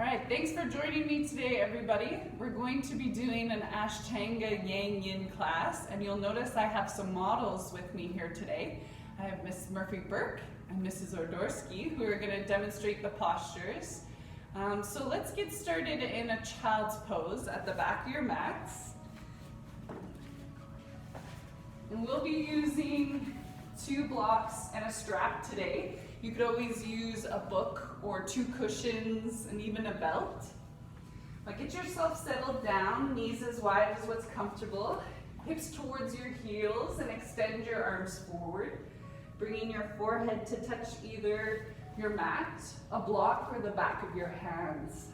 All right, thanks for joining me today, everybody. We're going to be doing an Ashtanga Yangyin class, and you'll notice I have some models with me here today. I have Miss Murphy-Burke and Mrs. Ordorsky, who are going to demonstrate the postures. So let's get started in a child's pose at the back of your mats. And we'll be using 2 blocks and a strap today. You could always use a book or 2 cushions and even a belt. But get yourself settled down, knees as wide as what's comfortable, hips towards your heels, and extend your arms forward, bringing your forehead to touch either your mat, a block, or the back of your hands.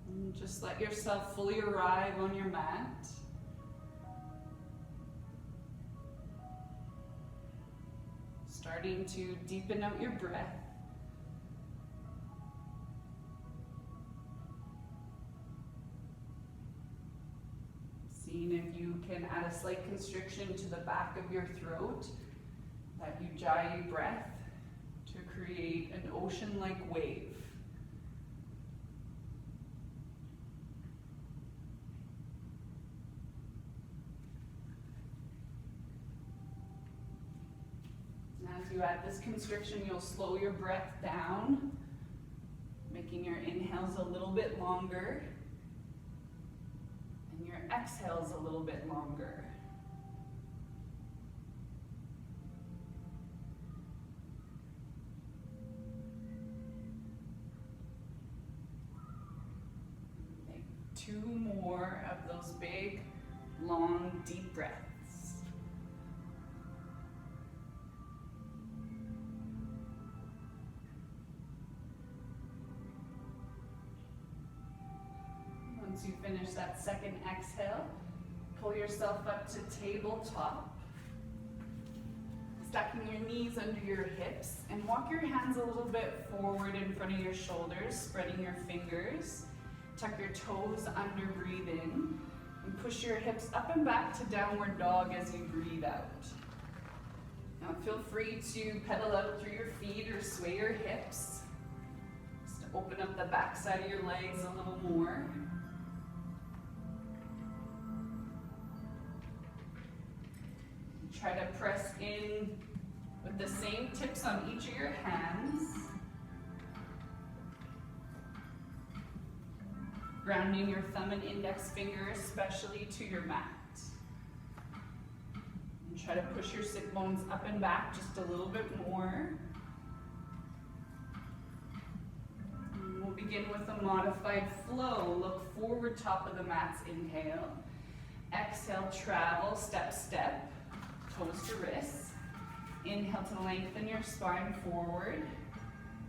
And just let yourself fully arrive on your mat. Starting to deepen out your breath. Seeing if you can add a slight constriction to the back of your throat, that ujjayi breath to create an ocean-like wave. As you add this constriction, you'll slow your breath down, making your inhales a little bit longer and your exhales a little bit longer. Make 2 more of those big, long, deep breaths. Once you finish that second exhale, pull yourself up to tabletop, stacking your knees under your hips, and walk your hands a little bit forward in front of your shoulders, spreading your fingers. Tuck your toes under, breathe in, and push your hips up and back to downward dog as you breathe out. Now feel free to pedal out through your feet or sway your hips. Just to open up the back side of your legs a little more. Try to press in with the same tips on each of your hands. Grounding your thumb and index finger especially to your mat. And try to push your sit bones up and back just a little bit more. And we'll begin with a modified flow. Look forward, top of the mats, inhale. Exhale, travel, step, step. Toes to wrists. Inhale to lengthen your spine forward.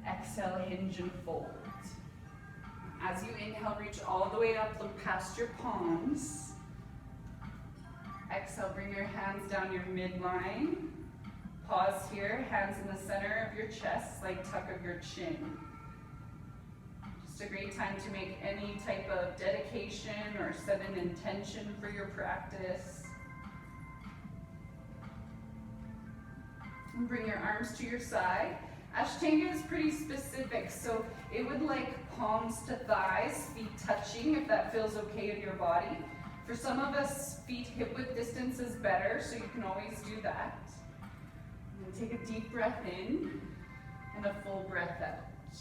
Exhale, hinge and fold. As you inhale, reach all the way up, look past your palms. Exhale, bring your hands down your midline. Pause here, hands in the center of your chest, slight tuck of your chin. Just a great time to make any type of dedication or set an intention for your practice. And bring your arms to your side. Ashtanga is pretty specific, so it would like palms to thighs, feet touching, if that feels okay in your body. For some of us, feet hip-width distance is better, so you can always do that. And then take a deep breath in and a full breath out.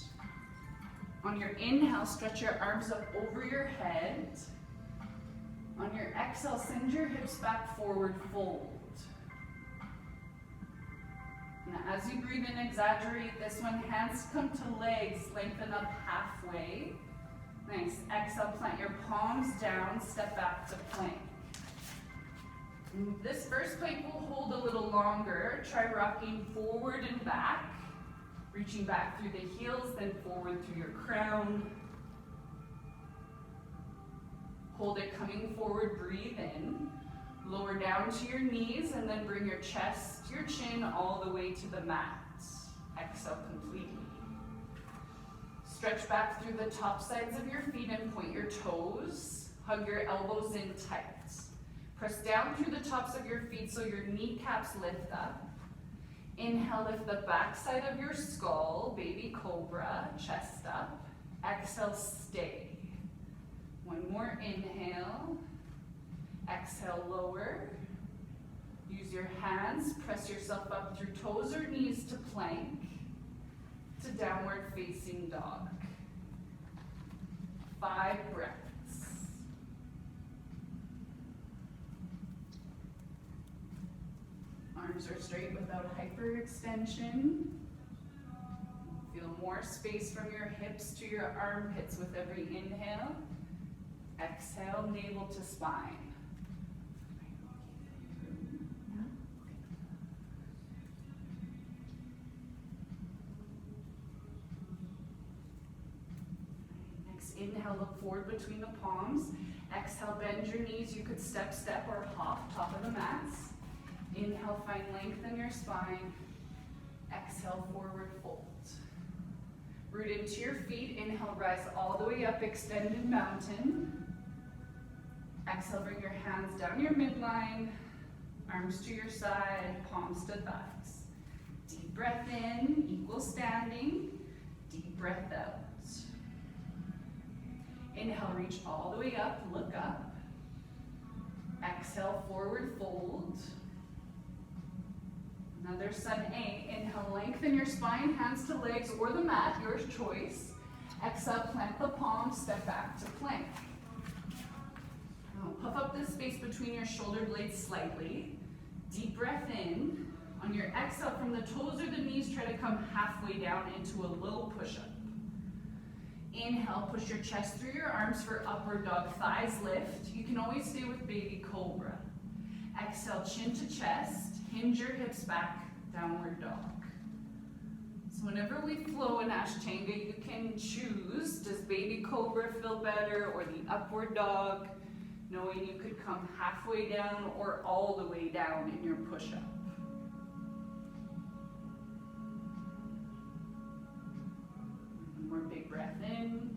On your inhale, stretch your arms up over your head. On your exhale, send your hips back forward, fold. Now, as you breathe in, exaggerate this one. Hands come to legs, lengthen up halfway. Nice. Exhale, plant your palms down, step back to plank. This first plank will hold a little longer. Try rocking forward and back, reaching back through the heels, then forward through your crown. Hold it coming forward, breathe in. Lower down to your knees and then bring your chest, your chin all the way to the mat. Exhale completely. Stretch back through the top sides of your feet and point your toes. Hug your elbows in tight. Press down through the tops of your feet so your kneecaps lift up. Inhale, lift the back side of your skull, baby cobra, chest up. Exhale, stay. One more inhale. Exhale, lower. Use your hands, press yourself up through toes or knees to plank, to downward facing dog. 5 breaths. Arms are straight without hyperextension. Feel more space from your hips to your armpits with every inhale. Exhale, navel to spine. Inhale, look forward between the palms. Exhale, bend your knees. You could step, step, or hop, top of the mats. Inhale, find length in your spine. Exhale, forward fold. Root into your feet. Inhale, rise all the way up, extended mountain. Exhale, bring your hands down your midline. Arms to your side, palms to thighs. Deep breath in, equal standing. Deep breath out. Inhale, reach all the way up, look up. Exhale, forward fold. Another sun A. Inhale, lengthen your spine, hands to legs or the mat, your choice. Exhale, plant the palms, step back to plank. Now, puff up the space between your shoulder blades slightly. Deep breath in. On your exhale, from the toes or the knees, try to come halfway down into a low push-up. Inhale, push your chest through your arms for upward dog, thighs lift. You can always stay with baby cobra. Exhale, chin to chest, hinge your hips back, downward dog. So whenever we flow in Ashtanga, you can choose, does baby cobra feel better or the upward dog, knowing you could come halfway down or all the way down in your push-up. More big breath in.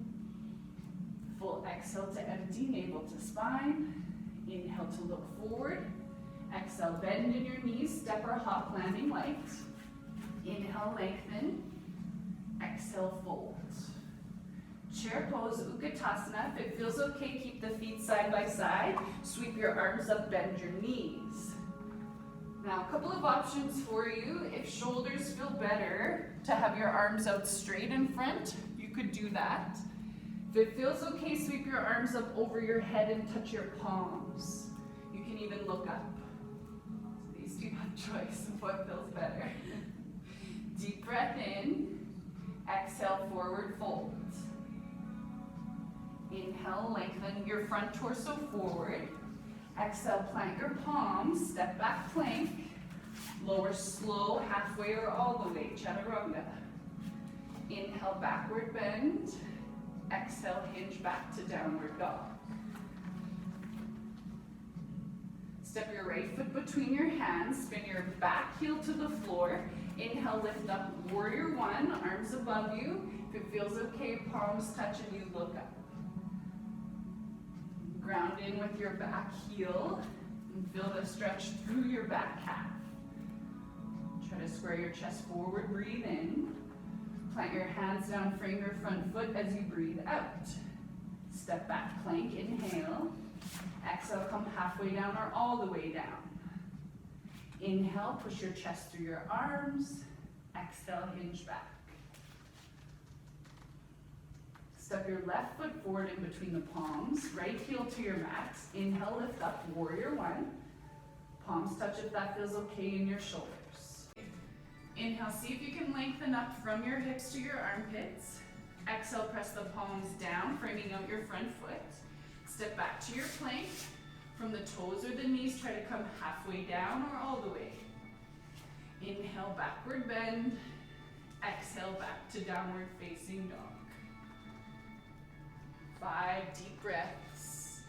Full exhale to empty, navel to spine. Inhale to look forward. Exhale, bend in your knees, step or hop, landing light. Inhale, lengthen. Exhale, fold. Chair pose, Utkatasana. If it feels okay, keep the feet side by side. Sweep your arms up, bend your knees. Now, a couple of options for you. If shoulders feel better to have your arms out straight in front, you could do that. If it feels okay, sweep your arms up over your head and touch your palms. You can even look up. So these two have choice of what feels better. Deep breath in. Exhale, forward fold. Inhale, lengthen your front torso forward. Exhale, plant your palms, step back plank. Lower slow, halfway or all the way, chaturanga. Inhale, backward bend. Exhale, hinge back to downward dog. Step your right foot between your hands, spin your back heel to the floor. Inhale, lift up, warrior one, arms above you. If it feels okay, palms touch and you look up. Ground in with your back heel and feel the stretch through your back calf. Try to square your chest forward, breathe in. Plant your hands down, frame your front foot as you breathe out. Step back, plank, inhale. Exhale, come halfway down or all the way down. Inhale, push your chest through your arms. Exhale, hinge back. Step your left foot forward in between the palms, right heel to your mat. Inhale, lift up, warrior one. Palms touch if that feels okay in your shoulders. Inhale, see if you can lengthen up from your hips to your armpits. Exhale, press the palms down, framing out your front foot. Step back to your plank. From the toes or the knees, try to come halfway down or all the way. Inhale, backward bend. Exhale, back to downward facing dog. 5 deep breaths.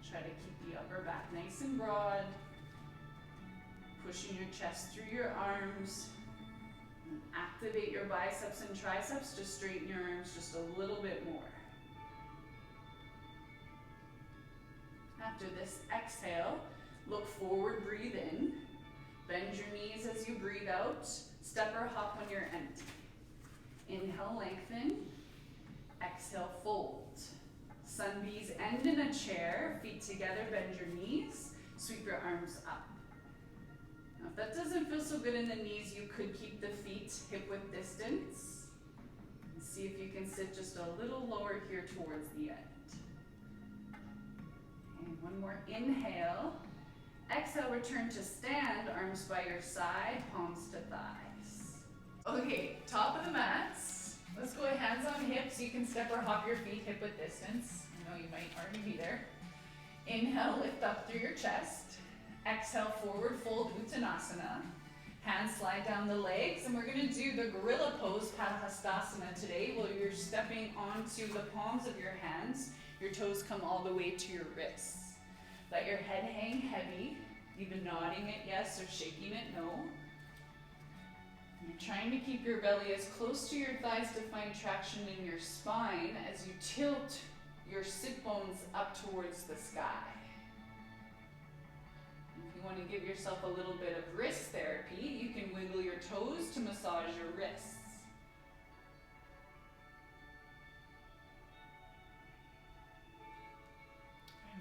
Try to keep the upper back nice and broad. Pushing your chest through your arms. And activate your biceps and triceps to straighten your arms just a little bit more. After this exhale, Look forward, breathe in. Bend your knees as you breathe out. Step or hop when you're empty. Inhale, lengthen. Exhale, fold. Sun bees end in a chair. Feet together, bend your knees. Sweep your arms up. Now, if that doesn't feel so good in the knees, you could keep the feet hip-width distance. And see if you can sit just a little lower here towards the end. And one more inhale. Exhale, return to stand, arms by your side, palms to thighs. Okay, top of the mats. Let's go hands on hips. You can step or hop your feet hip width distance. I know you might already be there. Inhale, lift up through your chest. Exhale, forward fold, Uttanasana. Hands slide down the legs, and we're gonna do the gorilla pose, Padahastasana today, where you're stepping onto the palms of your hands. Your toes come all the way to your wrists. Let your head hang heavy, even nodding it yes or shaking it no. You're trying to keep your belly as close to your thighs to find traction in your spine as you tilt your sit bones up towards the sky. If you want to give yourself a little bit of wrist therapy, you can wiggle your toes to massage your wrists.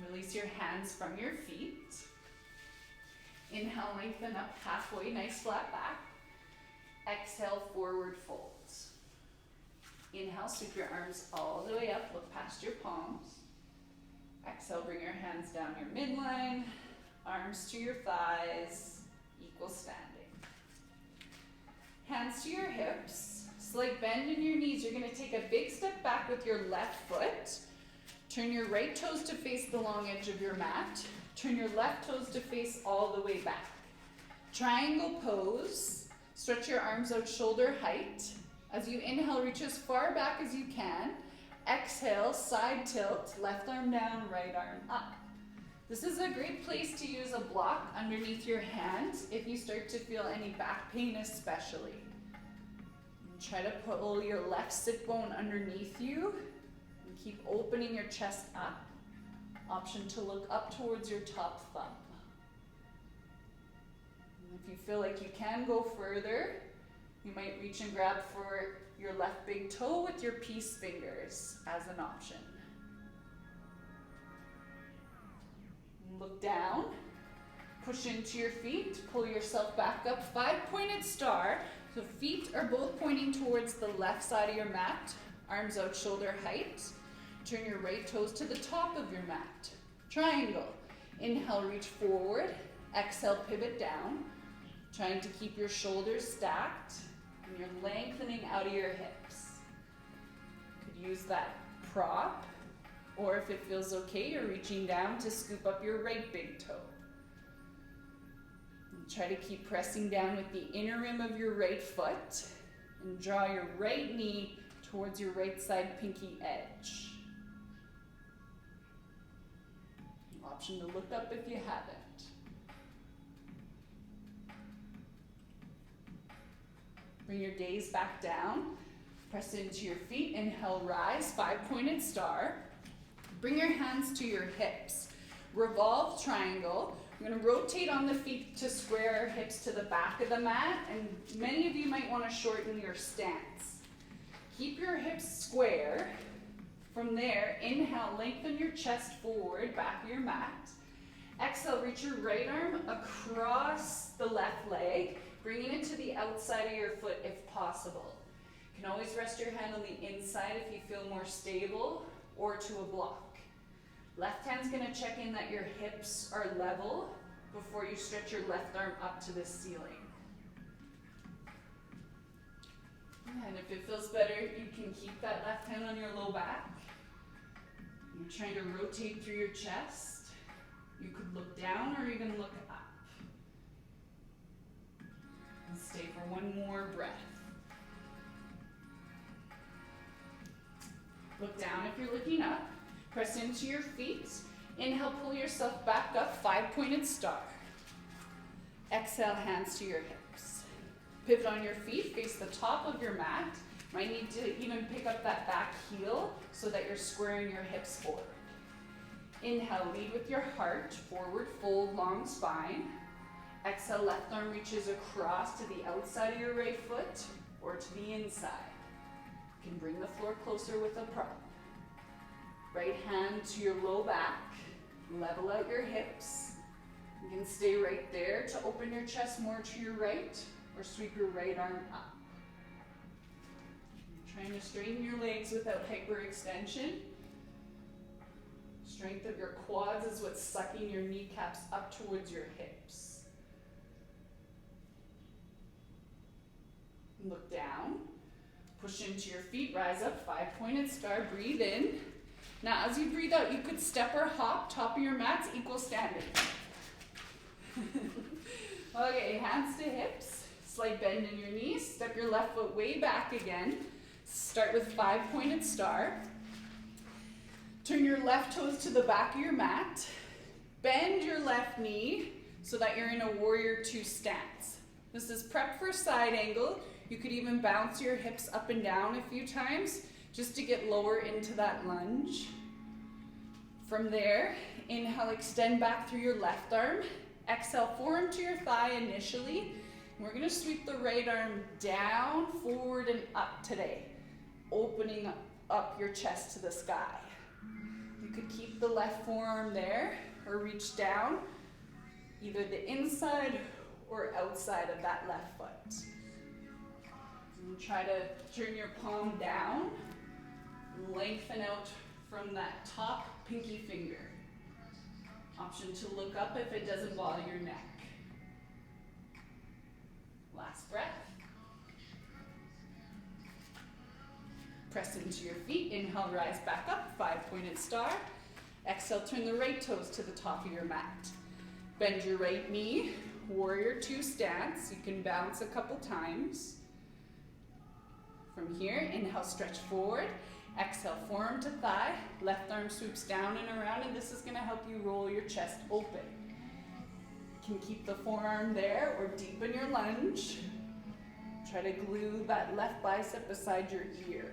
Release your hands from your feet. Inhale, lengthen up halfway, nice flat back. Exhale, forward fold. Inhale, sweep your arms all the way up, look past your palms. Exhale, bring your hands down your midline, arms to your thighs, equal standing. Hands to your hips, slight bend in your knees. You're gonna take a big step back with your left foot. Turn your right toes to face the long edge of your mat. Turn your left toes to face all the way back. Triangle pose. Stretch your arms out shoulder height. As you inhale, reach as far back as you can. Exhale, side tilt, left arm down, right arm up. This is a great place to use a block underneath your hands if you start to feel any back pain especially. And try to pull your left sit bone underneath you. Keep opening your chest up. Option to look up towards your top thumb. And if you feel like you can go further, you might reach and grab for your left big toe with your peace fingers as an option. And look down, push into your feet, pull yourself back up, 5-pointed star. So feet are both pointing towards the left side of your mat, arms out shoulder height. Turn your right toes to the top of your mat. Triangle. Inhale, reach forward. Exhale, pivot down. Trying to keep your shoulders stacked and you're lengthening out of your hips. You could use that prop, or if it feels okay, you're reaching down to scoop up your right big toe. And try to keep pressing down with the inner rim of your right foot and draw your right knee towards your right side pinky edge. Option to look up if you haven't. Bring your gaze back down. Press into your feet. Inhale, rise, 5-pointed star. Bring your hands to your hips. Revolve triangle. We're going to rotate on the feet to square our hips to the back of the mat, and many of you might want to shorten your stance. Keep your hips square. From there, inhale, lengthen your chest forward, back of your mat. Exhale, reach your right arm across the left leg, bringing it to the outside of your foot if possible. You can always rest your hand on the inside if you feel more stable, or to a block. Left hand's gonna check in that your hips are level before you stretch your left arm up to the ceiling. And if it feels better, you can keep that left hand on your low back. You're trying to rotate through your chest. You could look down or even look up. And stay for one more breath. Look down if you're looking up. Press into your feet. Inhale, pull yourself back up, 5-pointed star. Exhale, hands to your hips. Pivot on your feet, face the top of your mat. Might need to even pick up that back heel so that you're squaring your hips forward. Inhale, lead with your heart, forward fold, long spine. Exhale, left arm reaches across to the outside of your right foot or to the inside. You can bring the floor closer with a prop. Right hand to your low back, level out your hips. You can stay right there to open your chest more to your right or sweep your right arm up. Trying to straighten your legs without hyperextension. Strength of your quads is what's sucking your kneecaps up towards your hips. Look down, push into your feet, rise up, 5-pointed star, breathe in. Now as you breathe out, you could step or hop, top of your mats, equal standing. Okay, hands to hips, slight bend in your knees, step your left foot way back again. Start with 5-pointed star. Turn your left toes to the back of your mat. Bend your left knee so that you're in a warrior 2 stance. This is prep for side angle. You could even bounce your hips up and down a few times just to get lower into that lunge. From there, inhale, extend back through your left arm. Exhale, forearm to your thigh initially. We're gonna sweep the right arm down, forward, and up today, opening up your chest to the sky. You could keep the left forearm there or reach down, either the inside or outside of that left foot. And try to turn your palm down, lengthen out from that top pinky finger. Option to look up if it doesn't bother your neck. Last breath. Press into your feet. Inhale, rise back up, 5-pointed star. Exhale, turn the right toes to the top of your mat. Bend your right knee, warrior 2 stance. You can bounce a couple times. From here, inhale, stretch forward. Exhale, forearm to thigh. Left arm swoops down and around, and this is going to help you roll your chest open. You can keep the forearm there or deepen your lunge. Try to glue that left bicep beside your ear.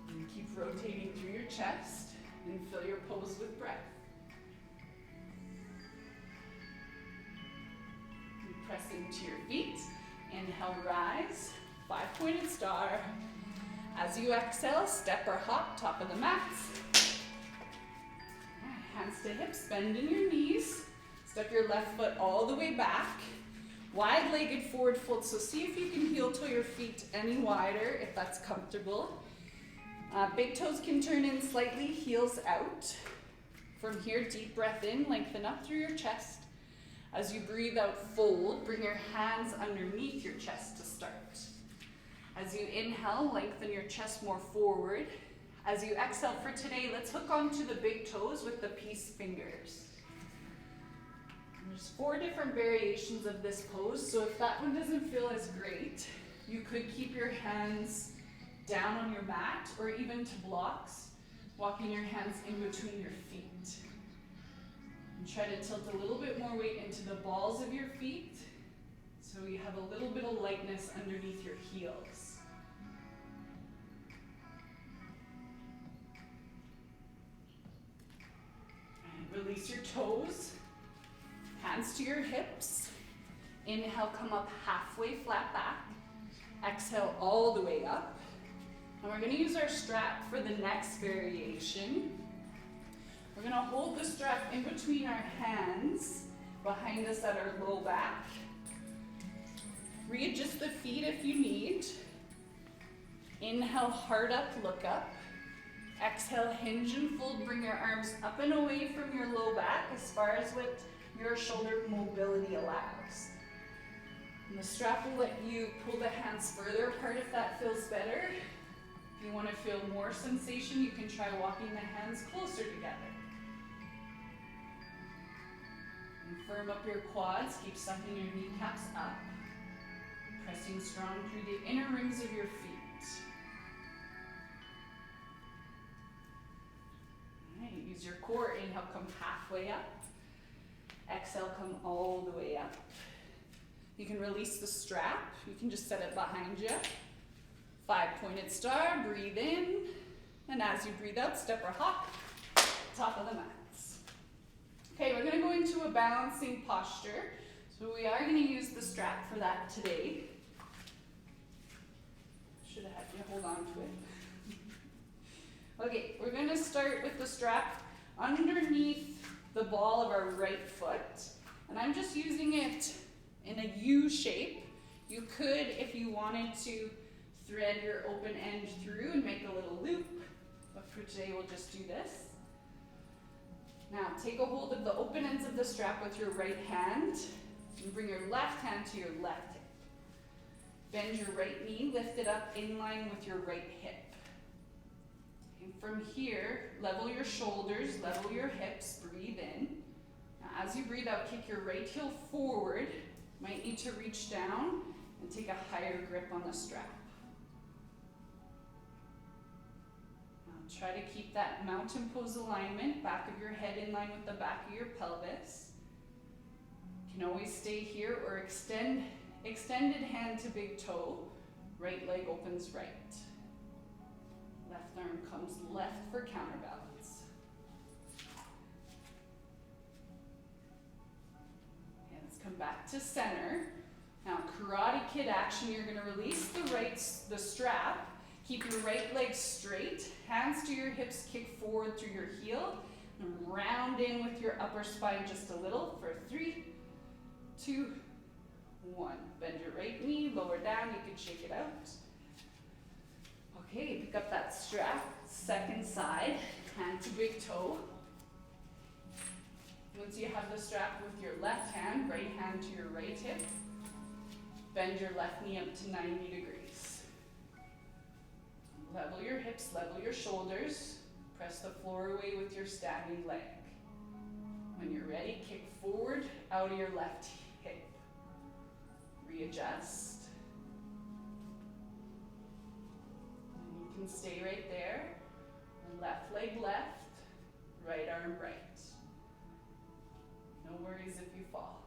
And keep rotating through your chest and fill your pose with breath. And press into your feet. Inhale, rise, 5-pointed star. As you exhale, step or hop, top of the mats. Hands to hips, bend in your knees. Step your left foot all the way back. Wide-legged forward fold, so see if you can heel toe your feet any wider if that's comfortable. Big toes can turn in slightly, heels out. From here, deep breath in, lengthen up through your chest. As you breathe out, fold, bring your hands underneath your chest to start. As you inhale, lengthen your chest more forward. As you exhale for today, let's hook onto the big toes with the peace fingers. There's 4 different variations of this pose, so if that one doesn't feel as great, you could keep your hands down on your mat or even to blocks, walking your hands in between your feet. And try to tilt a little bit more weight into the balls of your feet so you have a little bit of lightness underneath your heels. And release your toes, hands to your hips. Inhale, come up halfway, flat back. Exhale all the way up. And we're going to use our strap for the next variation. We're going to hold the strap in between our hands, behind us at our low back. Readjust the feet if you need. Inhale, heart up, look up. Exhale, hinge and fold, bring your arms up and away from your low back as far as what your shoulder mobility allows. And the strap will let you pull the hands further apart if that feels better. If you want to feel more sensation, you can try walking the hands closer together. And firm up your quads, keep sucking your kneecaps up. Pressing strong through the inner rings of your feet. All right, use your core. Inhale, come halfway up. Exhale, come all the way up. You can release the strap. You can just set it behind you. 5-pointed star, breathe in And as you breathe out, step or hop, top of the mats. Okay, we're gonna go into a balancing posture. So we are gonna use the strap for that today. Should have had you hold on to it. Okay, we're gonna start with the strap underneath the ball of our right foot. And I'm just using it in a U shape. You could, if you wanted to, thread your open end through and make a little loop. But for today, we'll just do this. Now, take a hold of the open ends of the strap with your right hand. And bring your left hand to your left hip. Bend your right knee, lift it up in line with your right hip. And from here, level your shoulders, level your hips, breathe in. Now, as you breathe out, kick your right heel forward. Might need to reach down and take a higher grip on the strap. Now, try to keep that mountain pose alignment, back of your head in line with the back of your pelvis. You can always stay here or extended hand to big toe. Right leg opens right. Left arm comes left for counterbalance. Hands come back to center. Now, Karate Kid action, you're gonna release the strap. Keep your right leg straight. Hands to your hips, kick forward through your heel. And round in with your upper spine just a little for 3, 2, 1. Bend your right knee, lower down, you can shake it out. Okay, pick up that strap, second side, hand to big toe. Once you have the strap with your left hand, right hand to your right hip, bend your left knee up to 90 degrees. Level your hips, level your shoulders, press the floor away with your standing leg. When you're ready, kick forward out of your left hip. Readjust. And you can stay right there. Left leg left, right arm right. No worries if you fall.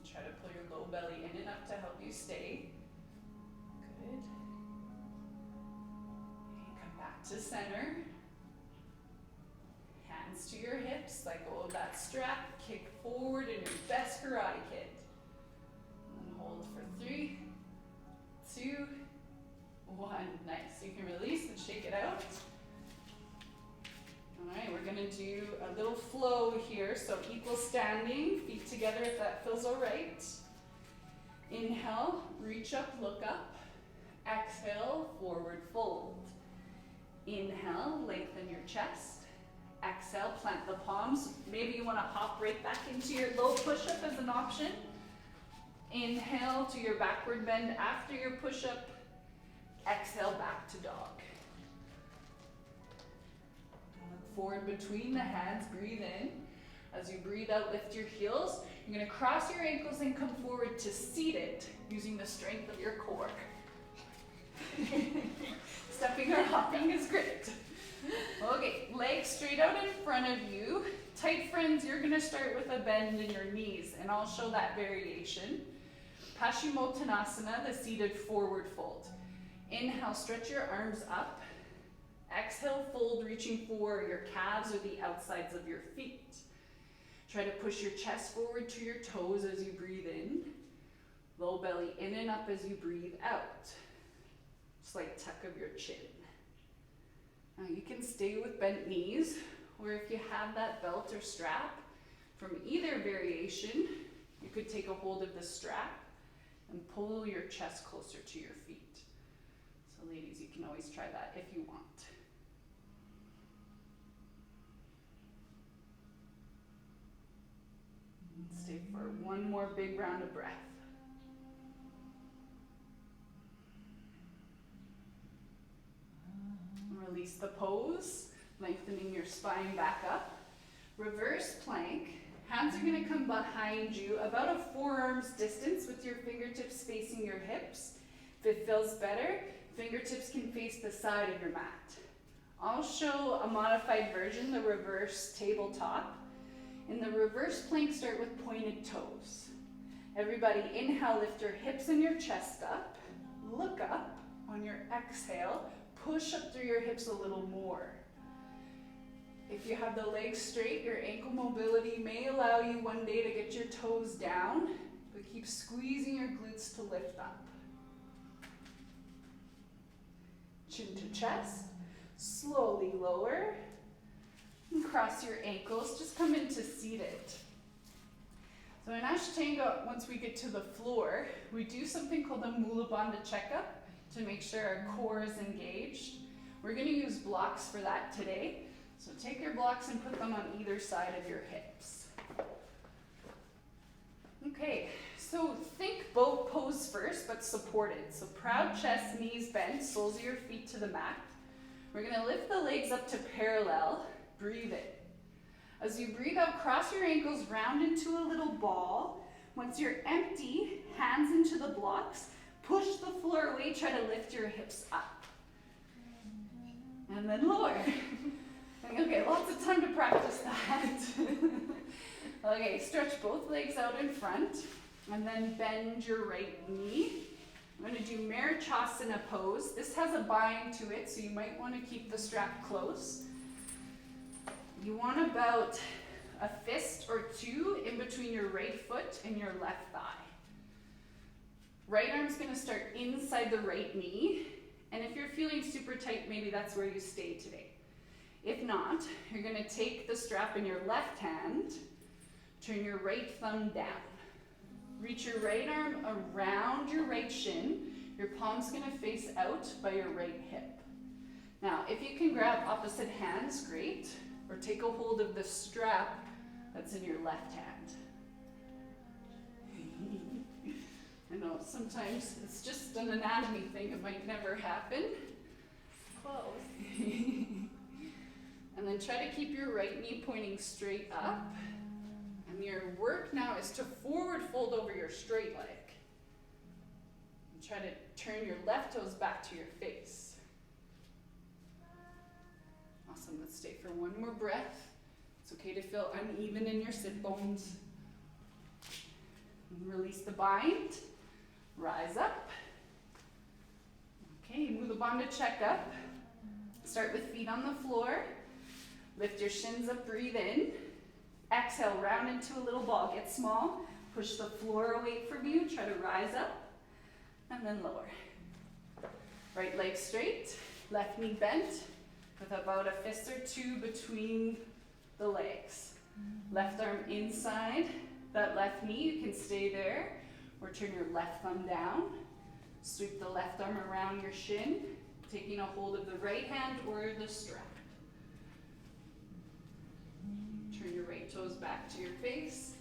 Try to pull your low belly in and up to help you stay. Good. Okay, come back to center. Hands to your hips, let go of that strap, kick forward in your best Karate Kid. And hold for 3, 2, 1. Nice. You can release and shake it out. All right, we're gonna do a little flow here. So equal standing, feet together if that feels all right. Inhale, reach up, look up. Exhale, forward fold. Inhale, lengthen your chest. Exhale, plant the palms. Maybe you want to hop right back into your low push-up as an option. Inhale to your backward bend after your push-up. Exhale, back to dog. Look forward between the hands, breathe in. As you breathe out, lift your heels. You're going to cross your ankles and come forward to seated using the strength of your core. Stepping or hopping is great. Okay, legs straight out in front of you. Tight friends, you're gonna start with a bend in your knees, and I'll show that variation. Paschimottanasana, the seated forward fold. Inhale, stretch your arms up. Exhale, fold, reaching for your calves or the outsides of your feet. Try to push your chest forward to your toes as you breathe in. Low belly in and up as you breathe out. Slight tuck of your chin. Now you can stay with bent knees, or if you have that belt or strap, from either variation, you could take a hold of the strap and pull your chest closer to your feet. So ladies, you can always try that if you want. Stay for one more big round of breath. Release the pose, lengthening your spine back up. Reverse plank. Hands are going to come behind you about a forearm's distance with your fingertips facing your hips. If it feels better, fingertips can face the side of your mat. I'll show a modified version, the reverse tabletop. In the reverse plank, start with pointed toes. Everybody inhale, lift your hips and your chest up. Look up on your exhale, push up through your hips a little more. If you have the legs straight, your ankle mobility may allow you one day to get your toes down, but keep squeezing your glutes to lift up. Chin to chest, slowly lower, and cross your ankles, just come into seated. So in Ashtanga, once we get to the floor, we do something called the Mula Bandha checkup to make sure our core is engaged. We're going to use blocks for that today. So take your blocks and put them on either side of your hips. Okay, so think boat pose first, but supported. So proud chest, knees bent, soles of your feet to the mat. We're going to lift the legs up to parallel. Breathe in. As you breathe out, cross your ankles, round into a little ball. Once you're empty, hands into the blocks, push the floor away, try to lift your hips up. And then lower. Okay, lots of time to practice that. Okay, stretch both legs out in front, and then bend your right knee. I'm going to do Marachasana pose. This has a bind to it, so you might want to keep the strap close. You want about a fist or two in between your right foot and your left thigh. Right arm's going to start inside the right knee, and if you're feeling super tight, maybe that's where you stay today. If not, you're going to take the strap in your left hand, turn your right thumb down. Reach your right arm around your right shin. Your palm's going to face out by your right hip. Now, if you can grab opposite hands, great. Or take a hold of the strap that's in your left hand. I know sometimes it's just an anatomy thing. It might never happen. Close. And then try to keep your right knee pointing straight up. And your work now is to forward fold over your straight leg. And try to turn your left toes back to your face. Awesome, let's stay for one more breath. It's okay to feel uneven in your sit bones. And release the bind. Rise up. Okay, Mula Bandha checkup. Start with feet on the floor. Lift your shins up, breathe in. Exhale, round into a little ball. Get small. Push the floor away from you. Try to rise up. And then lower. Right leg straight. Left knee bent. With about a fist or two between the legs. Left arm inside that left knee. You can stay there. Or turn your left thumb down. Sweep the left arm around your shin. Taking a hold of the right hand or the strap. Turn your right toes back to your face.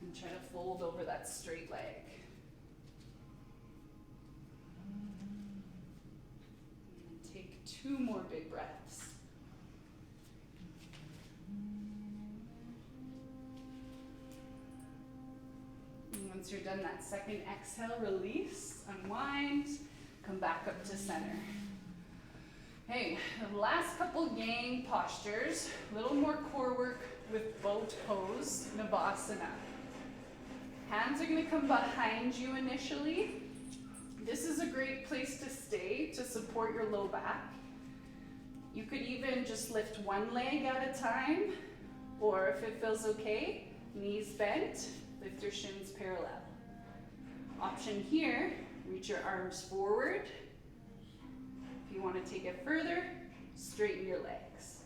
And try to fold over that straight leg. And take 2 more big breaths. And once you're done that second exhale, release, unwind, come back up to center. Hey, the last couple yang postures, a little more core work with boat pose, Navasana. Hands are going to come behind you initially. This is a great place to stay to support your low back. You could even just lift one leg at a time, or if it feels okay, knees bent, lift your shins parallel. Option here, reach your arms forward. If you want to take it further, straighten your legs.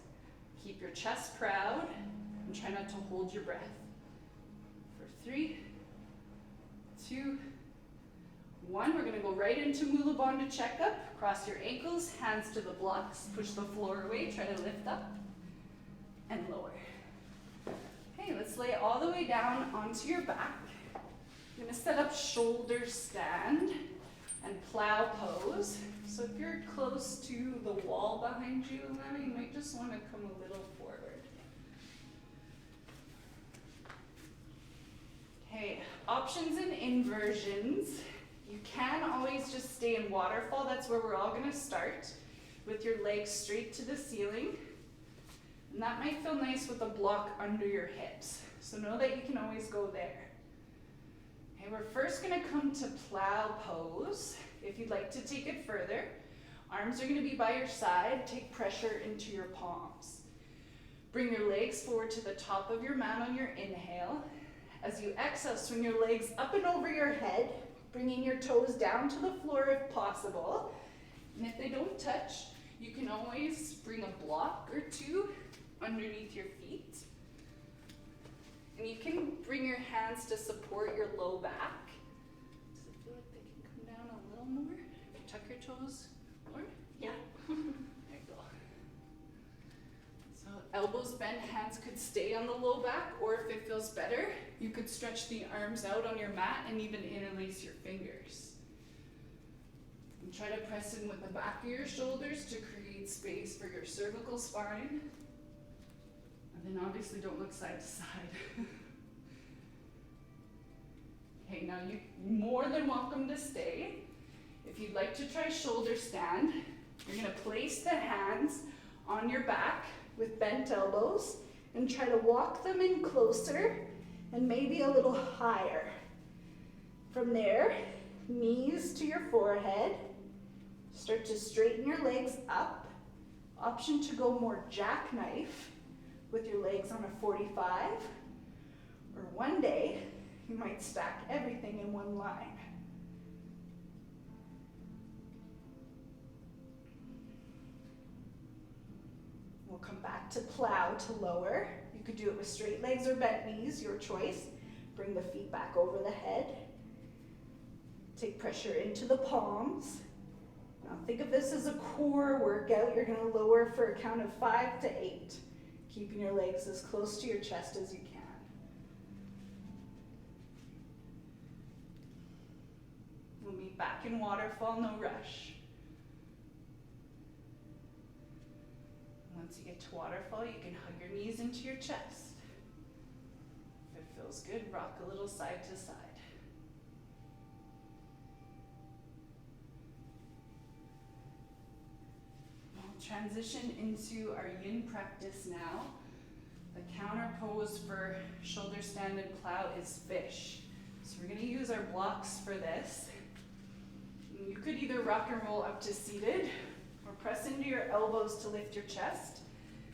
Keep your chest proud and try not to hold your breath. For 3, 2, 1. We're going to go right into Mula Bandha checkup. Cross your ankles, hands to the blocks, push the floor away, try to lift up and lower. Okay, let's lay all the way down onto your back. You're going to set up shoulder stand and plow pose. So if you're close to the wall behind you, then you might just want to come a little forward. Okay, options and inversions. You can always just stay in waterfall. That's where we're all going to start, with your legs straight to the ceiling. And that might feel nice with a block under your hips. So know that you can always go there. Okay, we're first going to come to plow pose. If you'd like to take it further, arms are going to be by your side. Take pressure into your palms. Bring your legs forward to the top of your mat on your inhale. As you exhale, swing your legs up and over your head, bringing your toes down to the floor if possible. And if they don't touch, you can always bring a block or two underneath your feet. And you can bring your hands to support your low back. Does it feel like they can come down a little more? If you tuck your toes more? Yeah. There you go. So elbows bent, hands could stay on the low back, or if it feels better, you could stretch the arms out on your mat and even interlace your fingers. And try to press in with the back of your shoulders to create space for your cervical spine. And then obviously don't look side to side. Okay, now you're more than welcome to stay. If you'd like to try shoulder stand, you're gonna place the hands on your back with bent elbows and try to walk them in closer and maybe a little higher. From there, knees to your forehead. Start to straighten your legs up. Option to go more jackknife with your legs on a 45. Or one day, you might stack everything in one line. We'll come back to plow to lower. You could do it with straight legs or bent knees, your choice. Bring the feet back over the head. Take pressure into the palms. Now think of this as a core workout. You're gonna lower for a count of 5 to 8, keeping your legs as close to your chest as you can. We'll meet back in waterfall, no rush. Once you get to waterfall, you can hug your knees into your chest. If it feels good, rock a little side to side. We'll transition into our yin practice now. The counter pose for shoulder stand and plow is fish. So we're gonna use our blocks for this. You could either rock and roll up to seated or press into your elbows to lift your chest.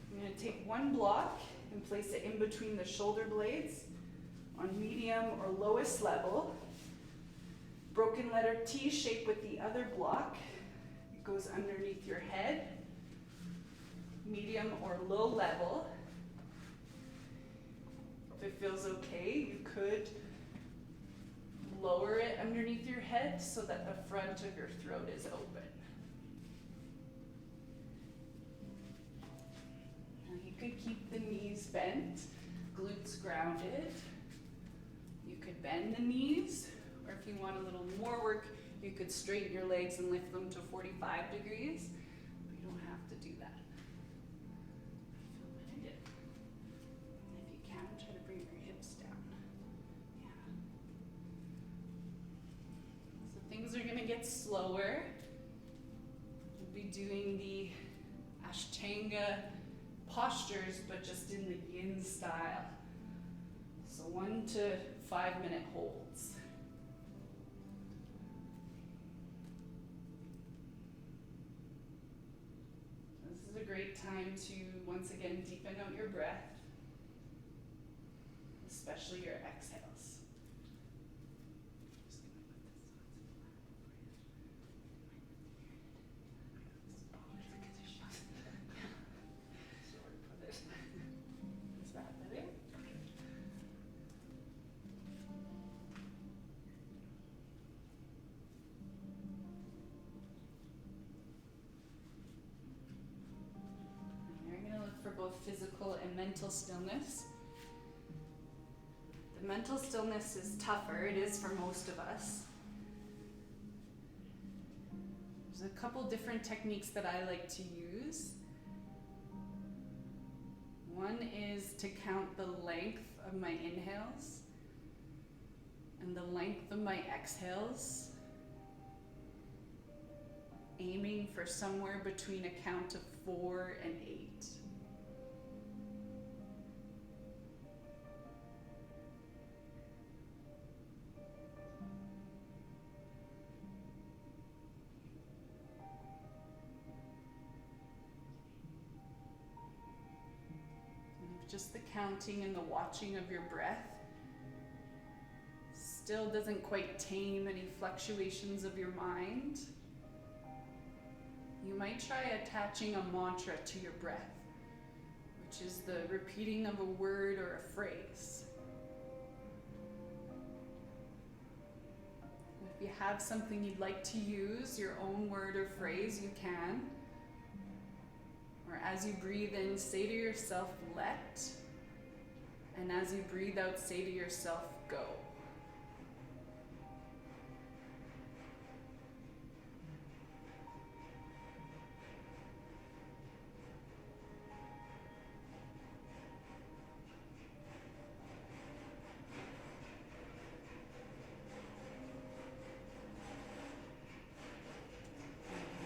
I'm going to take one block and place it in between the shoulder blades on medium or lowest level. Broken letter T shape with the other block. It goes underneath your head, medium or low level. If it feels okay, you could lower it underneath your head so that the front of your throat is open. Now you could keep the knees bent, glutes grounded. You could bend the knees, or if you want a little more work, you could straighten your legs and lift them to 45 degrees, but you don't have to do that. Feel what I did. And if you can, try to bring your hips down. Things are going to get slower. We'll be doing the Ashtanga postures, but just in the yin style. So 1 to 5 minute holds. This is a great time to, once again, deepen out your breath, especially your exhales. Is that better? You're going to look for both physical and mental stillness. The mental stillness is tougher. It is for most of us. There's a couple different techniques that I like to use. One is to count the length of my inhales and the length of my exhales, aiming for somewhere between a count of 4 and 8. just the counting and the watching of your breath still doesn't quite tame any fluctuations of your mind, you might try attaching a mantra to your breath, which is the repeating of a word or a phrase. If you have something you'd like to use, your own word or phrase, you can. Or as you breathe in, say to yourself, let. And as you breathe out, say to yourself, go.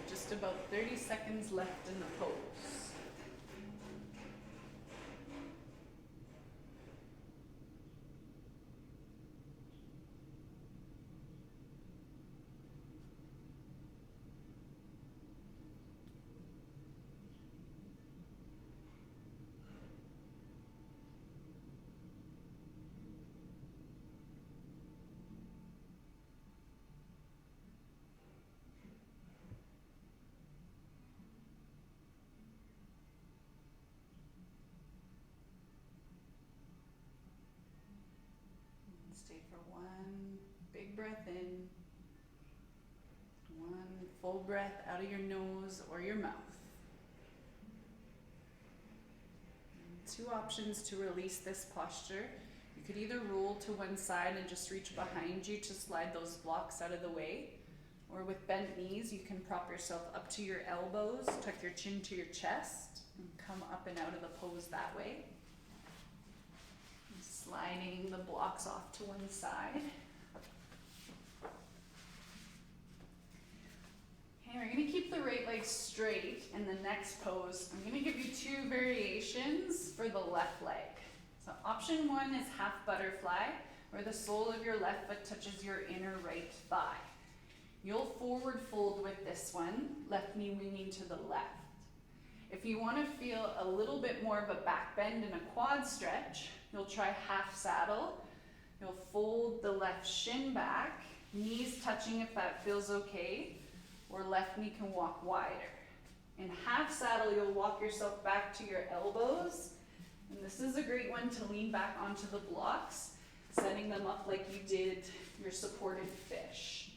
Just about 30 seconds left in the pose. Stay for one big breath in, one full breath out of your nose or your mouth. Two options to release this posture. You could either roll to one side and just reach behind you to slide those blocks out of the way, or with bent knees, you can prop yourself up to your elbows, tuck your chin to your chest, and come up and out of the pose that way. Sliding the blocks off to one side. Okay, we're going to keep the right leg straight in the next pose. I'm going to give you two variations for the left leg. So option one is half butterfly, where the sole of your left foot touches your inner right thigh. You'll forward fold with this one, left knee winging to the left. If you want to feel a little bit more of a back bend and a quad stretch, you'll try half saddle. You'll fold the left shin back, knees touching if that feels okay, or left knee can walk wider. In half saddle, you'll walk yourself back to your elbows, and this is a great one to lean back onto the blocks, setting them up like you did your supported fish.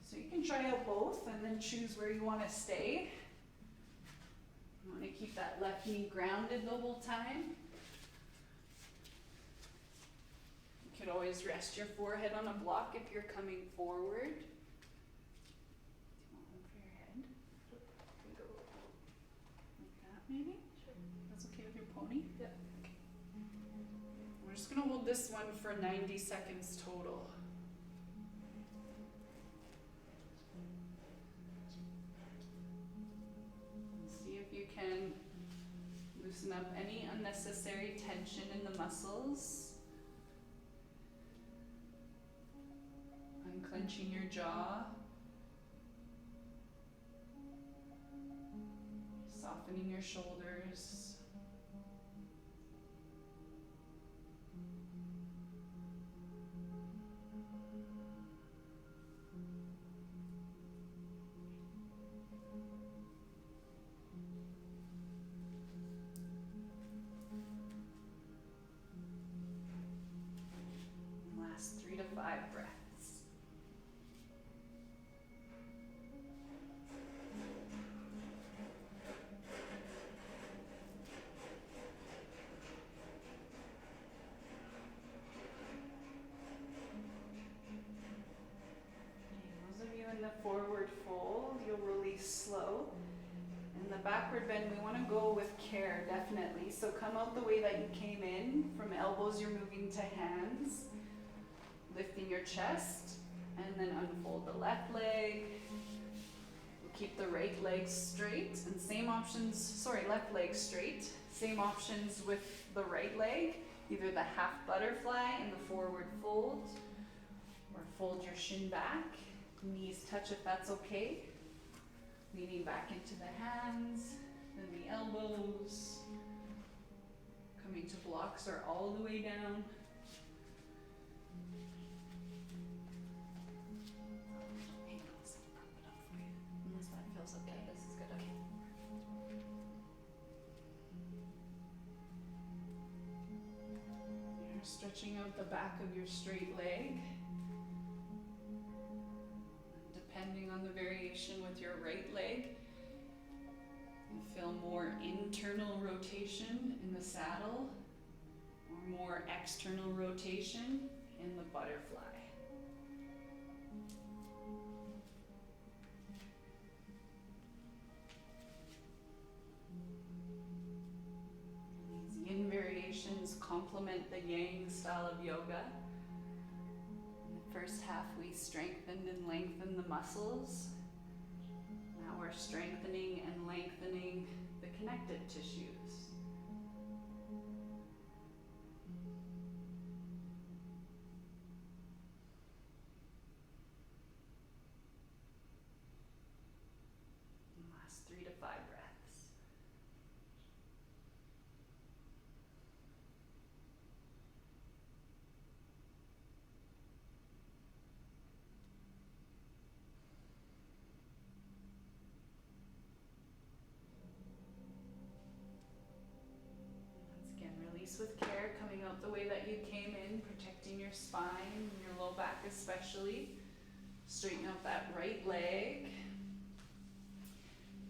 So you can try out both and then choose where you want to stay. You want to keep that left knee grounded the whole time. You could always rest your forehead on a block if you're coming forward. One for your head. Go like that maybe? Sure. That's okay with your pony? Yeah. Okay. We're just going to hold this one for 90 seconds total. Can loosen up any unnecessary tension in the muscles, unclenching your jaw, softening your shoulders. Last 3 to 5 breaths. Those of you in the forward fold, you'll release slow. In the backward bend, we want to go with care, definitely. So come out the way that you came in. From elbows, you're moving to hands. Lifting your chest, and then unfold the left leg. We'll keep the right leg straight, and same options, left leg straight. Same options with the right leg, either the half butterfly in the forward fold, or fold your shin back. Knees touch if that's okay. Leaning back into the hands, then the elbows. Coming to blocks or all the way down. Ankles, I'll prop it up for you. Unless that feels okay. Yeah, this is good. Okay. You're stretching out the back of your straight leg. Depending on the variation with your right leg, you feel more internal rotation in the saddle or more external rotation in the butterfly. These yin variations complement the yang style of yoga. In the first half, we strengthened and lengthened the muscles. Now we're strengthening and lengthening the connective tissues. Last 3 to 5 breaths. Once again, release with care, coming out the way that you came in, protecting your spine, your low back especially. Straighten out that right leg.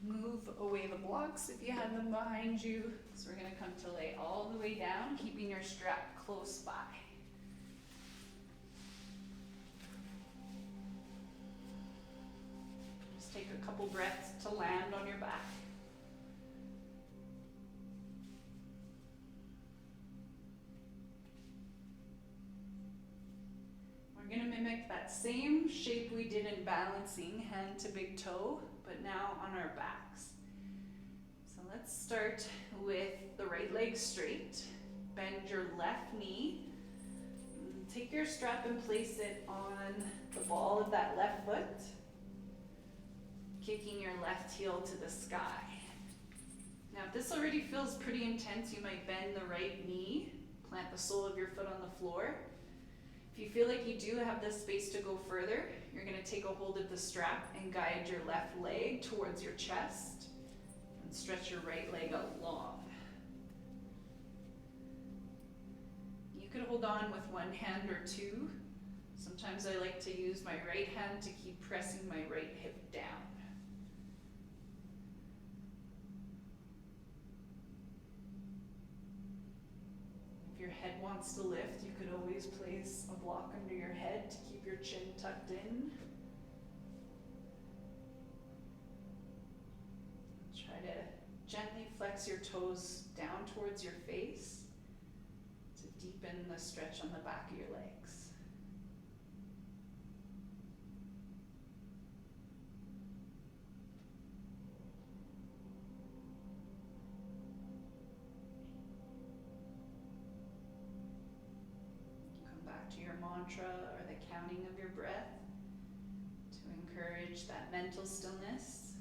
Move away the blocks if you have them behind you. So we're going to come to lay all the way down, keeping your strap close by. Just take a couple breaths to land on your back. We're going to mimic that same shape we did in balancing, hand to big toe, but now on our backs. So let's start with the right leg straight. Bend your left knee. Take your strap and place it on the ball of that left foot, kicking your left heel to the sky. Now if this already feels pretty intense, you might bend the right knee, plant the sole of your foot on the floor. If you feel like you do have the space to go further, you're going to take a hold of the strap and guide your left leg towards your chest and stretch your right leg out long. You could hold on with one hand or two. Sometimes I like to use my right hand to keep pressing my right hip down. If your head wants to lift, you could always place a block under your head to keep your chin tucked in. Try to gently flex your toes down towards your face to deepen the stretch on the back of your legs. To your mantra or the counting of your breath to encourage that mental stillness.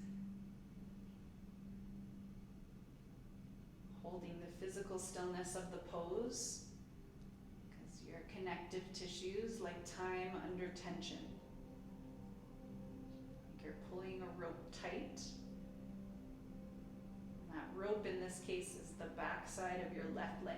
Holding the physical stillness of the pose because your connective tissues like time under tension. Like you're pulling a rope tight. And that rope in this case is the back side of your left leg.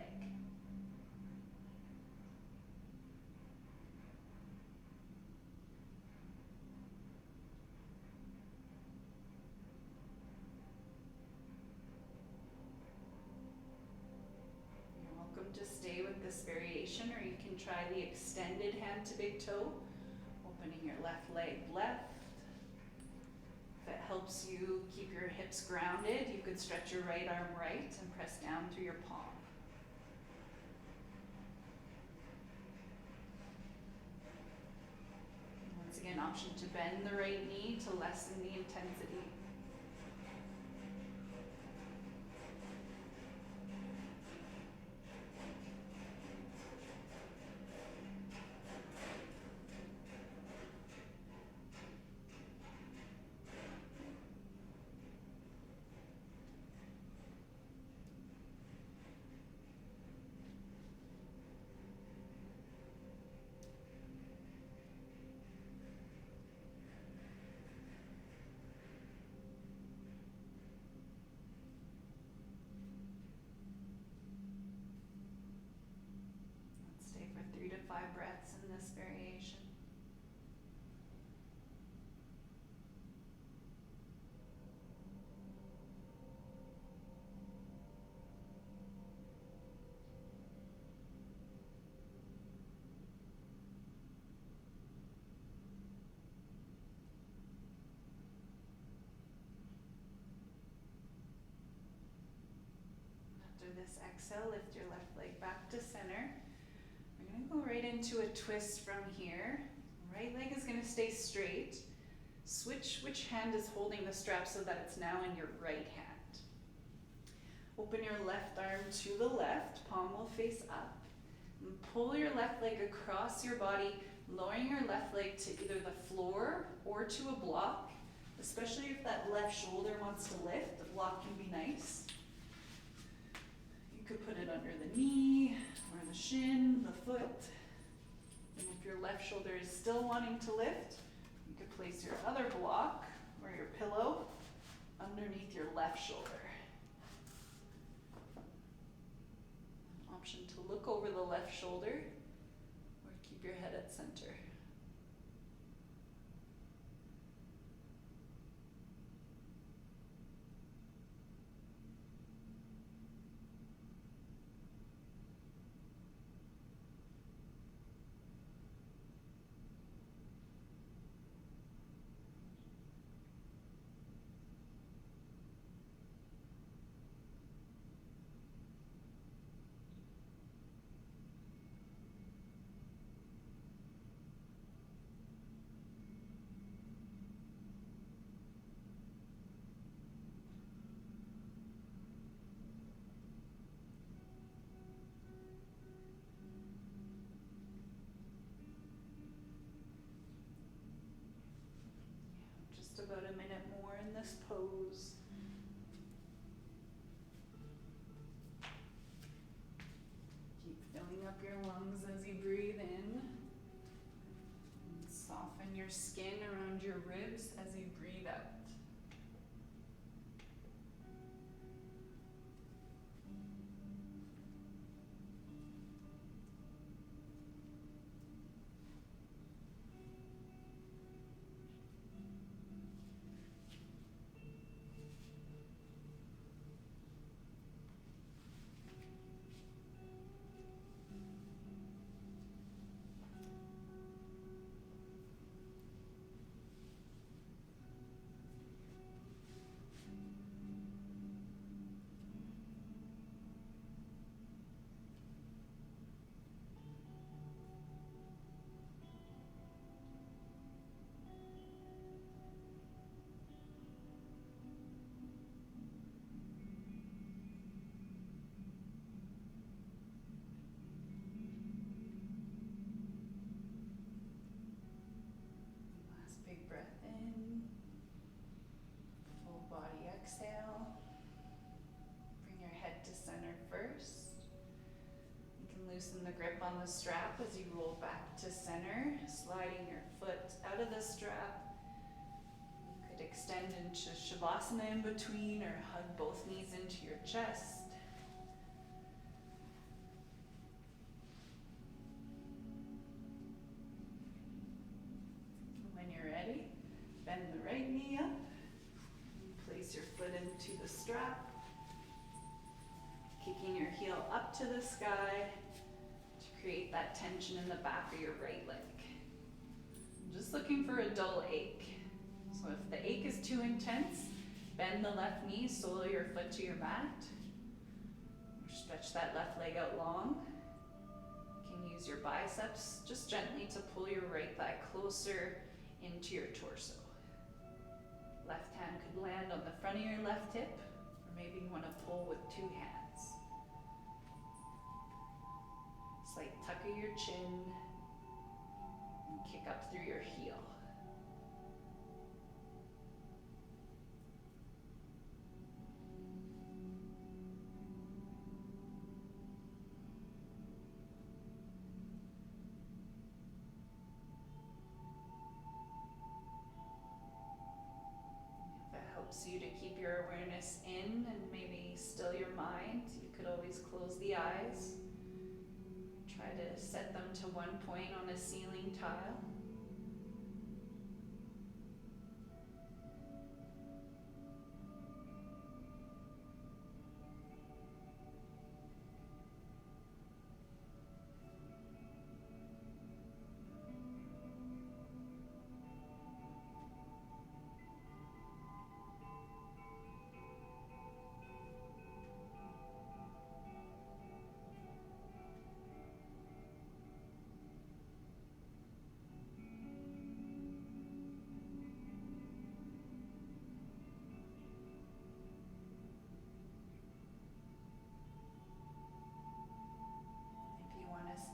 To stay with this variation, or you can try the extended hand to big toe, opening your left leg left. If it helps you keep your hips grounded, you could stretch your right arm right and press down through your palm. Once again, option to bend the right knee to lessen the intensity. 5 breaths in this variation. After this exhale, lift your left leg back to center. We're going to go right into a twist from here. Right leg is going to stay straight. Switch which hand is holding the strap so that it's now in your right hand. Open your left arm to the left, palm will face up. And pull your left leg across your body, lowering your left leg to either the floor or to a block, especially if that left shoulder wants to lift. The block can be nice. You could put it under the knee or the shin, the foot. And if your left shoulder is still wanting to lift, you could place your other block or your pillow underneath your left shoulder. An option to look over the left shoulder or keep your head at center. Just about a minute more in this pose. Keep filling up your lungs as you breathe in. And soften your skin around your ribs as you breathe out. Loosen the grip on the strap as you roll back to center, sliding your foot out of the strap. You could extend into Shavasana in between or hug both knees into your chest. When you're ready, bend the right knee up, place your foot into the strap, kicking your heel up to the sky, create that tension in the back of your right leg. I'm just looking for a dull ache. So if the ache is too intense, bend the left knee, sole your foot to your mat. Or stretch that left leg out long. You can use your biceps just gently to pull your right thigh closer into your torso. Left hand could land on the front of your left hip, or maybe you want to pull with 2 hands. Slight tuck of your chin and kick up through your heel. If it helps you to keep your awareness in and maybe still your mind, you could always close the eyes. Try to set them to one point on a ceiling tile.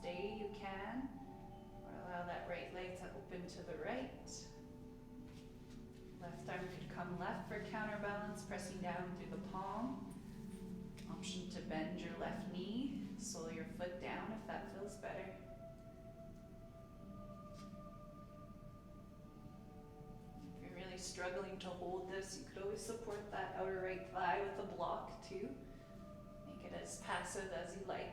Stay, you can, or allow that right leg to open to the right. Left arm could come left for counterbalance, pressing down through the palm. Option to bend your left knee, sole your foot down if that feels better. If you're really struggling to hold this, you could always support that outer right thigh with a block too. Make it as passive as you like.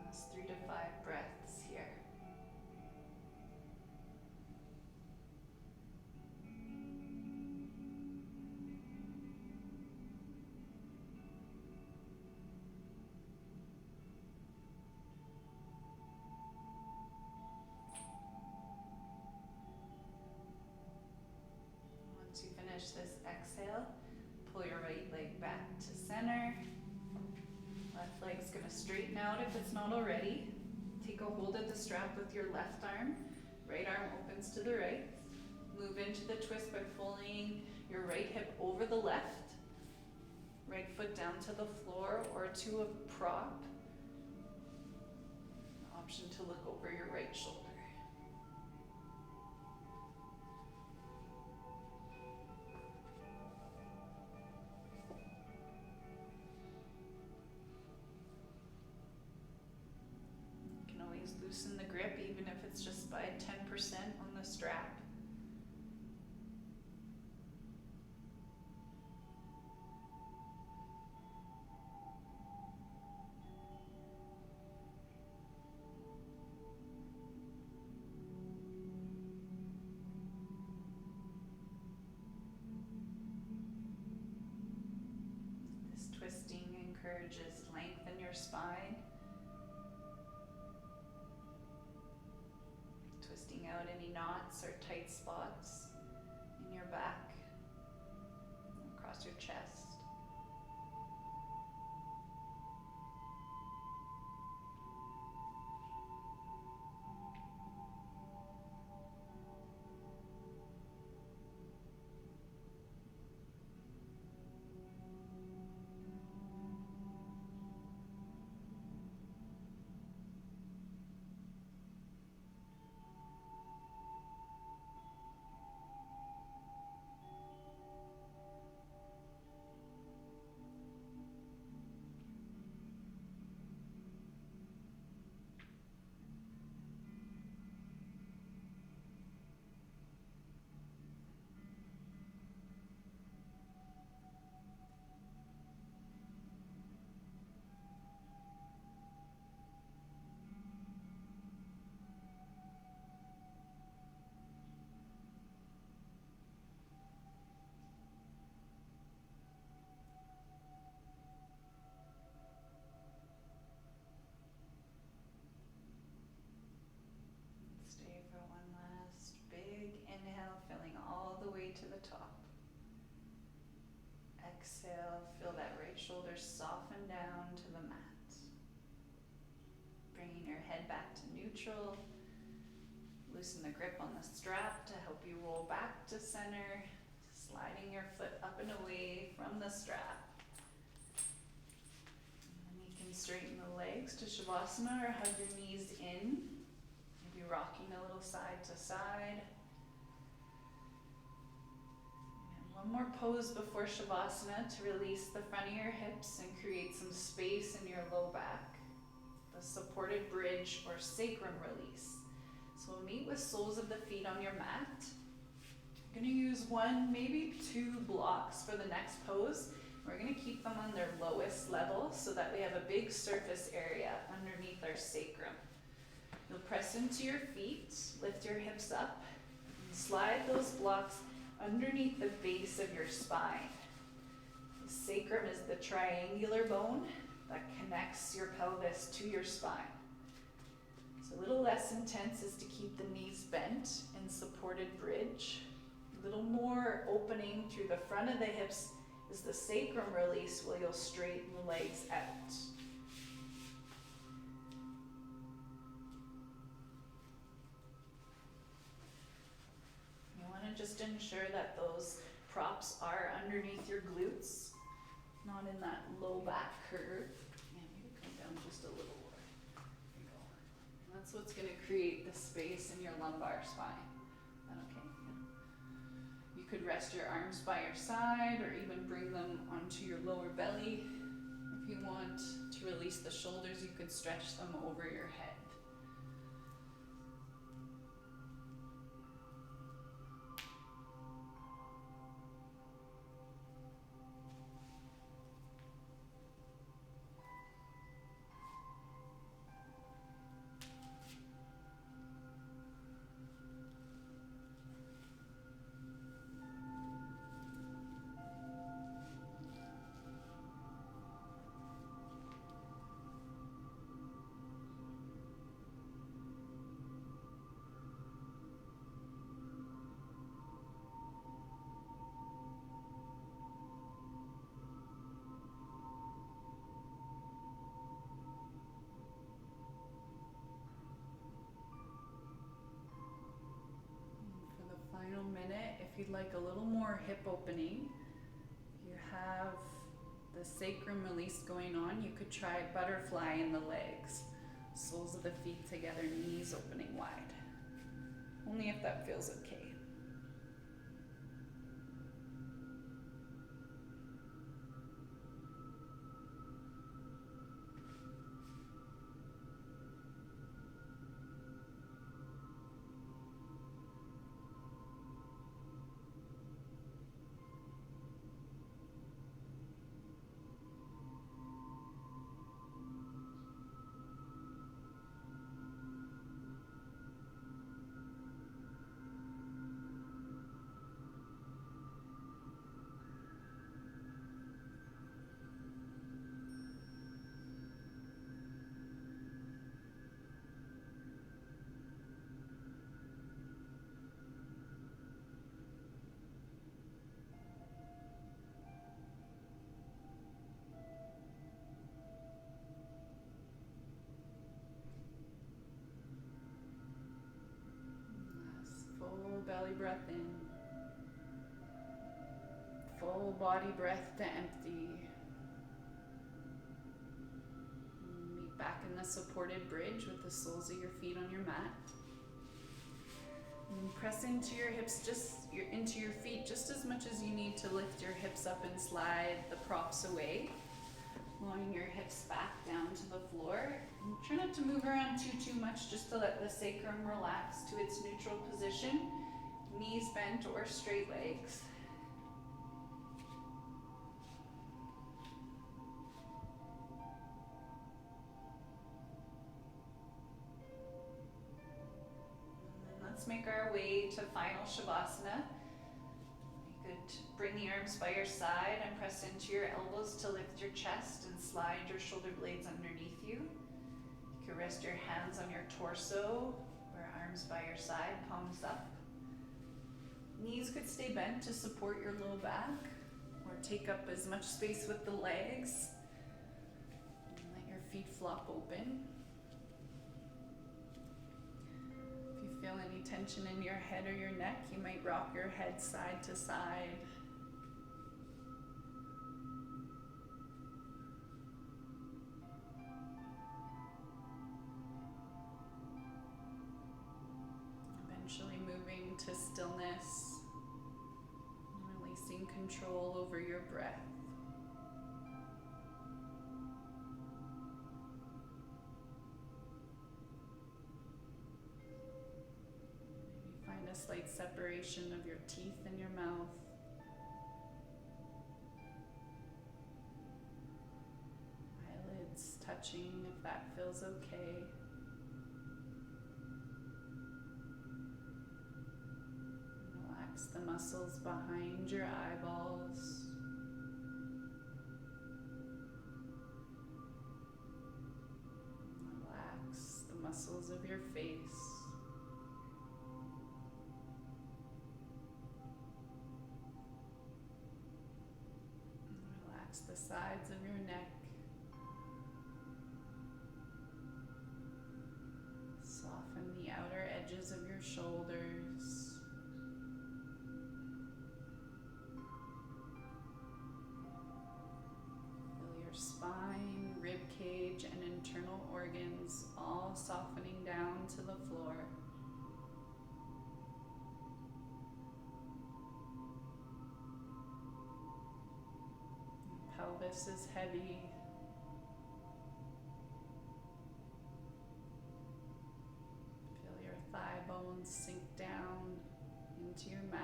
Last 3 to 5 breaths here. Once you finish this exhale, pull your right leg back to center. Left leg's gonna straighten out if it's not already. Take a hold of the strap with your left arm. Right arm opens to the right. Move into the twist by pulling your right hip over the left. Right foot down to the floor or to a prop. Option to look over your right shoulder. Loosen the grip even if it's just by 10% on the strap. This twisting encourages length in your spine. Twisting out any knots or tight spots in your back, across your chest. shoulders soften down to the mat. Bringing your head back to neutral. Loosen the grip on the strap to help you roll back to center. Sliding your foot up and away from the strap. And then you can straighten the legs to Shavasana or hug your knees in. Maybe rocking a little side to side. And one more pose before Shavasana to release the front of your hips and create some space in your low back. The supported bridge or sacrum release. So we'll meet with soles of the feet on your mat. You're going to use one, maybe two blocks for the next pose. We're going to keep them on their lowest level so that we have a big surface area underneath our sacrum. You'll press into your feet, lift your hips up, and slide those blocks underneath the base of your spine. The sacrum is the triangular bone that connects your pelvis to your spine. So a little less intense is to keep the knees bent in supported bridge. A little more opening through the front of the hips is the sacrum release where you'll straighten the legs out. You want to just ensure that those props are underneath your glutes, not in that low back curve. Yeah, maybe come down just a little more. There you go. And that's what's going to create the space in your lumbar spine. Is that okay? Yeah. You could rest your arms by your side or even bring them onto your lower belly. If you want to release the shoulders, you could stretch them over your head. Final minute, if you'd like a little more hip opening, you have the sacrum release going on, you could try butterfly in the legs. Soles of the feet together, knees opening wide. Only if that feels okay. Full belly breath in. Full body breath to empty. Meet back in the supported bridge with the soles of your feet on your mat. And press into your hips, into your feet just as much as you need to lift your hips up and slide the props away. Lowering your hips back down to the floor. And try not to move around too much, just to let the sacrum relax to its neutral position. Knees bent or straight legs. And then let's make our way to final Shavasana. You could bring the arms by your side and press into your elbows to lift your chest and slide your shoulder blades underneath you. You can rest your hands on your torso or arms by your side, palms up. Knees could stay bent to support your low back, or take up as much space with the legs. And let your feet flop open. If you feel any tension in your head or your neck, you might rock your head side to side. Eventually moving to stillness, releasing control over your breath. Maybe find a slight separation of your teeth and your mouth. Eyelids touching if that feels okay. Relax the muscles behind your eyeballs. Relax the muscles of your face. Relax the sides of your neck. Soften the outer edges of your shoulders. Feel your spine, rib cage, and internal organs all softening down to the floor. Your pelvis is heavy. Feel your thigh bones sink down into your mat.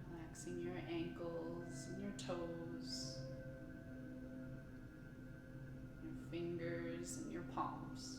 Relaxing your ankles and your toes, your fingers and your palms.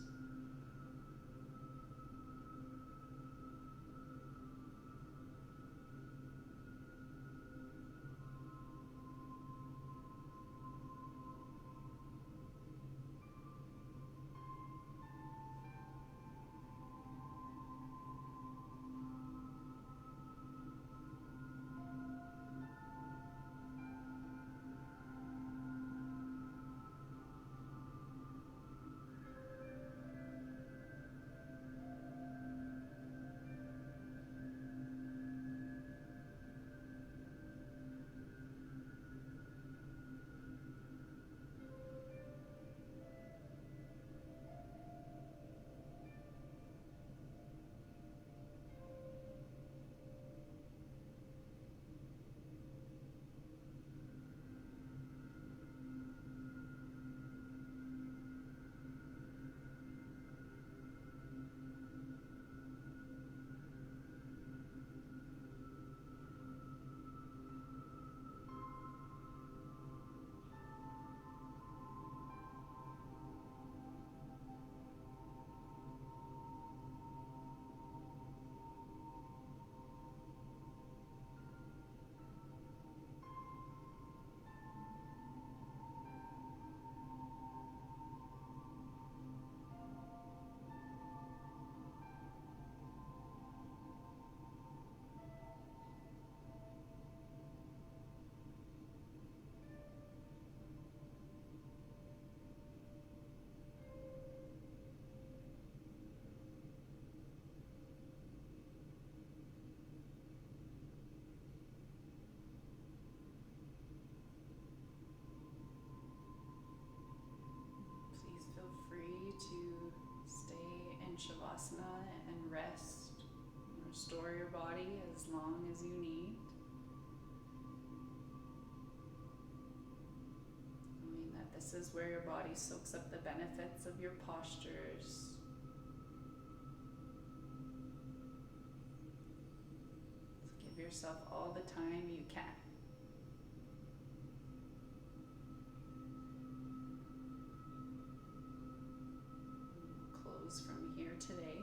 To stay in Shavasana and rest, and restore your body as long as you need. Knowing that this is where your body soaks up the benefits of your postures. So give yourself all the time you can. From here today.